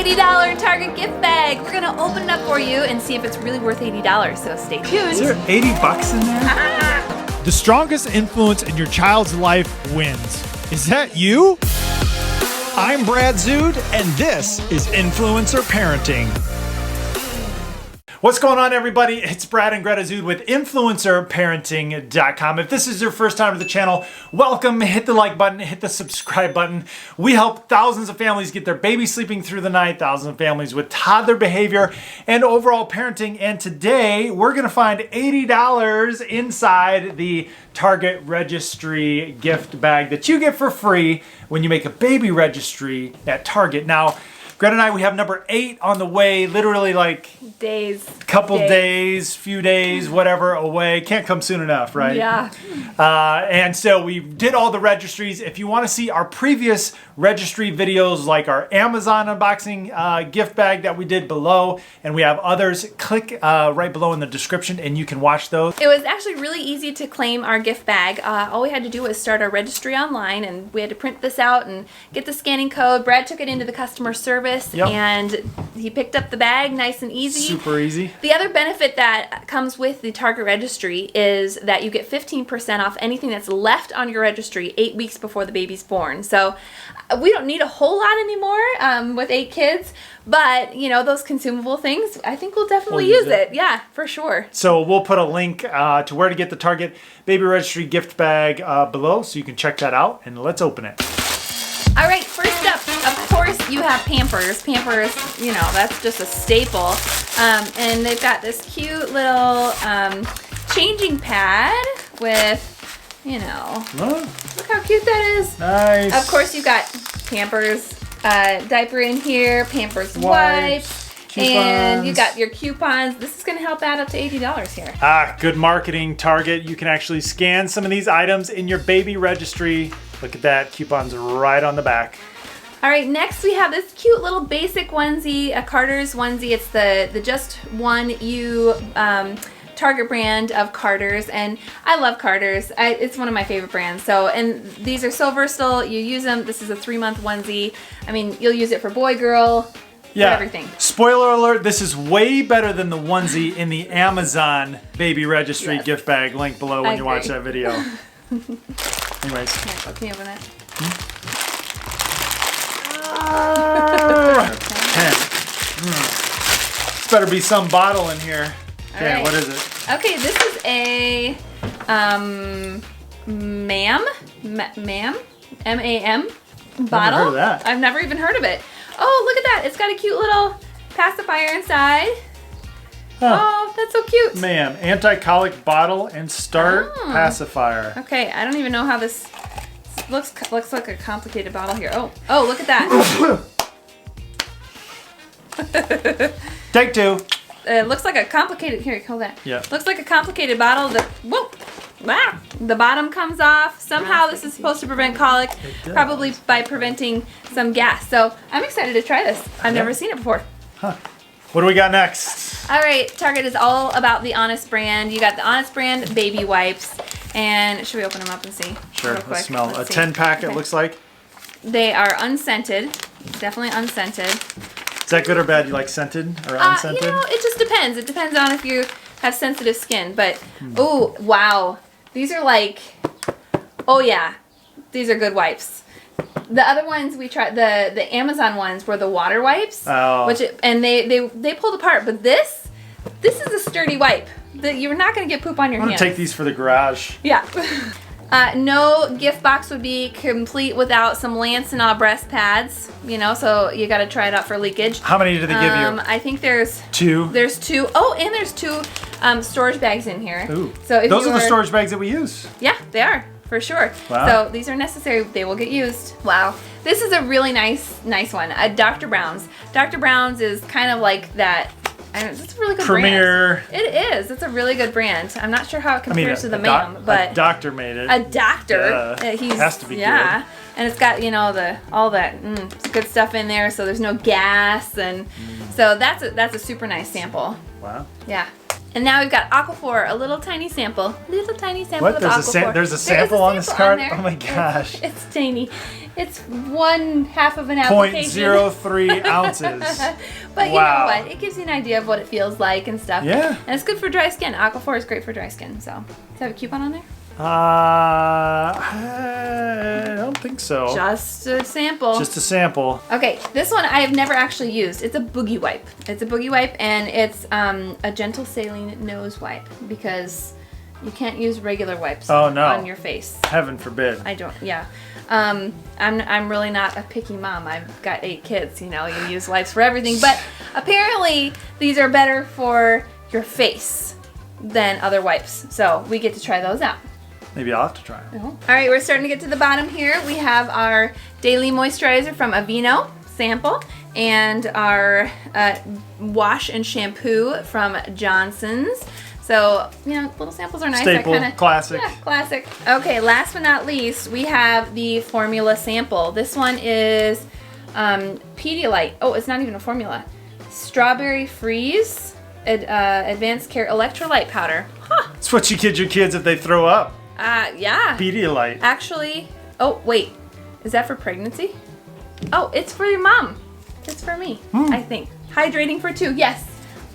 $80 Target gift bag. We're gonna open it up for you and see if it's really worth $80, so stay tuned. Is there 80 bucks in there? The strongest influence in your child's life wins. Is that you? I'm Brad Zude, and this is Influencer Parenting. What's going on, everybody? It's Brad and Greta Zude with InfluencerParenting.com. If this is your first time to the channel, welcome. Hit the like button, hit the subscribe button. We help thousands of families get their baby sleeping through the night, thousands of families with toddler behavior and overall parenting. And today, we're gonna find $80 inside the Target Registry gift bag that you get for free when you make a baby registry at Target. Now, Greta and I, we have number 8 on the way, literally like Days. Couple days, few days, whatever, away. Can't come soon enough, right? Yeah. And so we did all the registries. If you want to see our previous registry videos, like our Amazon unboxing gift bag that we did below, and we have others, click right below in the description and you can watch those. It was actually really easy to claim our gift bag. All we had to do was start our registry online, and we had to print this out and get the scanning code. Brad took it into the customer service, and he picked up the bag nice and easy. Super easy. The other benefit that comes with the Target registry is that you get 15% off anything that's left on your registry 8 weeks before the baby's born. So we don't need a whole lot anymore with 8 kids, but you know, those consumable things, I think we'll definitely use it. Yeah, for sure. So we'll put a link to where to get the Target Baby Registry gift bag below, so you can check that out, and let's open it. All right, first up, of course, you have Pampers. Pampers, you know, that's just a staple. And they've got this cute little changing pad with, you know, look how cute that is. Nice. Of course, you've got Pampers diaper in here, Pampers wipes, and you got your coupons. This is going to help add up to $80 here. Good marketing, Target. You can actually scan some of these items in your baby registry. Look at that, coupons right on the back. All right, next we have this cute little basic onesie, a Carter's onesie. It's the Just One You Target brand of Carter's, and I love Carter's. It's one of my favorite brands. So, and these are so versatile. You use them. This is a 3-month onesie. I mean, you'll use it for boy, girl, yeah, everything. Spoiler alert, this is way better than the onesie in the Amazon Baby Registry gift bag. Link below when you watch that video. Anyways. Can you open it? Better be some bottle in here. Okay, right. What is it? Okay, this is a MAM M-A-M bottle. Never heard of that. I've never even heard of it. Oh, look at that. It's got a cute little pacifier inside. Huh. Oh, that's so cute. Ma'am, anti-colic bottle and start pacifier. Okay, I don't even know how this looks like a complicated bottle here. Oh, look at that. Take 2. It looks like a complicated, here, hold that. Yeah. Looks like a complicated bottle that, the bottom comes off. Somehow this is supposed to prevent colic, probably by preventing some gas. So I'm excited to try this. I've never seen it before. Huh. What do we got next? All right, Target is all about the Honest brand. You got the Honest brand baby wipes. And should we open them up and see? Sure, real quick? let's smell. Let's a see. 10-pack, Okay. it looks like. They are unscented. Definitely unscented. Is that good or bad? You like scented or unscented? You know, it just depends. It depends on if you have sensitive skin. But, oh, wow. These are like, oh yeah, these are good wipes. The other ones we tried, the Amazon ones were the water wipes. Oh. And they pulled apart. But this is a sturdy wipe. You're not going to get poop on your hands. I'm going to take these for the garage. Yeah. No gift box would be complete without some Lance and All breast pads, you know, so you got to try it out for leakage. How many did they give you? I think there's 2. There's 2. Oh, and there's 2 storage bags in here. Ooh. So if those are the storage bags that we use. Yeah, they are, for sure. Wow. So these are necessary. They will get used. Wow. This is a really nice one. Dr. Brown's. Dr. Brown's is kind of like that. It's a really good Premier. brand. It is. It's a really good brand. I'm not sure how it compares to the MAM, but a doctor made it. a doctor. He's has to be good. And it's got, you know, all that good stuff in there, so there's no gas, and so that's a super nice sample. Wow. Yeah. And now we've got Aquaphor, a little tiny sample. Little tiny sample What? of There's Aquaphor. there's a sample on this card? there. Oh my gosh. It's tiny. It's 1/2 of an application. 0.03 ounces. But you Wow. know what? It gives you an idea of what it feels like and stuff. Yeah. And it's good for dry skin. Aquaphor is great for dry skin. So, does it have a coupon on there? I don't think so. Just a sample. Just a sample. Okay, this one I have never actually used. It's a Boogie Wipe. It's a Boogie Wipe, and it's a gentle saline nose wipe because you can't use regular wipes on your face. Heaven forbid. I don't. Yeah. I'm really not a picky mom. I've got 8 kids. You know, you use wipes for everything. But apparently, these are better for your face than other wipes. So we get to try those out. Maybe I'll have to try them. All right, we're starting to get to the bottom here. We have our daily moisturizer from Aveeno sample and our wash and shampoo from Johnson's. So, you know, little samples are nice. Staple, classic. Yeah, classic. Okay, last but not least, we have the formula sample. This one is Pedialyte. Oh, it's not even a formula. Strawberry Freeze Advanced Care Electrolyte Powder. Huh. It's what you kid your kids if they throw up. Yeah. Pedialyte. Actually, oh, wait. Is that for pregnancy? Oh, it's for your mom. It's for me, I think. Hydrating for 2. Yes,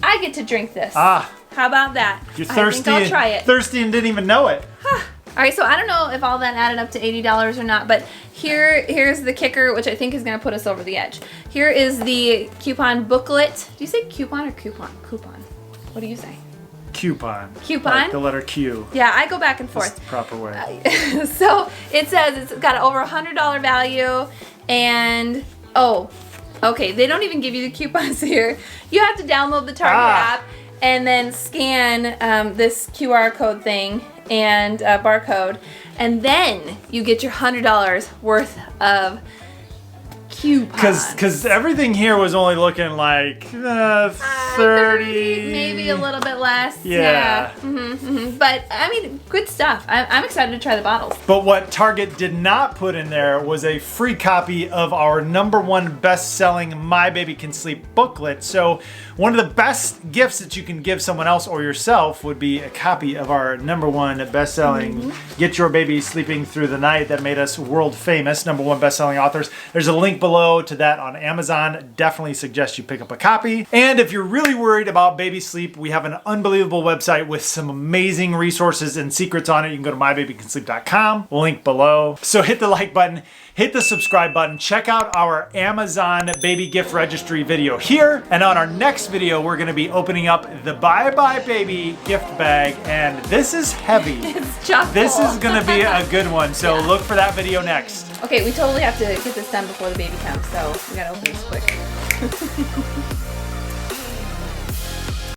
I get to drink this. Ah. How about that? You're thirsty. I think I'll try it. Thirsty and didn't even know it. All right, so I don't know if all that added up to $80 or not, but here's the kicker, which I think is going to put us over the edge. Here is the coupon booklet. Do you say coupon or coupon? Coupon. What do you say? Coupon. Coupon? Like the letter Q. Yeah, I go back and That's forth. the proper way. So it says it's got over $100 value, and okay, they don't even give you the coupons here. You have to download the Target app and then scan this QR code thing and barcode, and then you get your $100 worth of coupons. Because everything here was only looking like 30, maybe a little bit less. Yeah. But I mean, good stuff. I'm excited to try the bottles. But what Target did not put in there was a free copy of our #1 best-selling My Baby Can Sleep booklet. So one of the best gifts that you can give someone else or yourself would be a copy of our #1 best-selling Get Your Baby Sleeping Through the Night that made us world famous, #1 best-selling authors. There's a link below to that on Amazon. Definitely suggest you pick up a copy. And if you're really worried about baby sleep, we have an unbelievable website with some amazing resources and secrets on it. You can go to mybabycansleep.com, link below. So hit the like button, hit the subscribe button, check out our Amazon baby gift registry video here. And on our next video, we're gonna be opening up the Bye Bye Baby gift bag. And this is heavy. It's chock-full. This is gonna be a good one. So look for that video next. Okay, we totally have to get this done before the baby comes, so we gotta open this quick.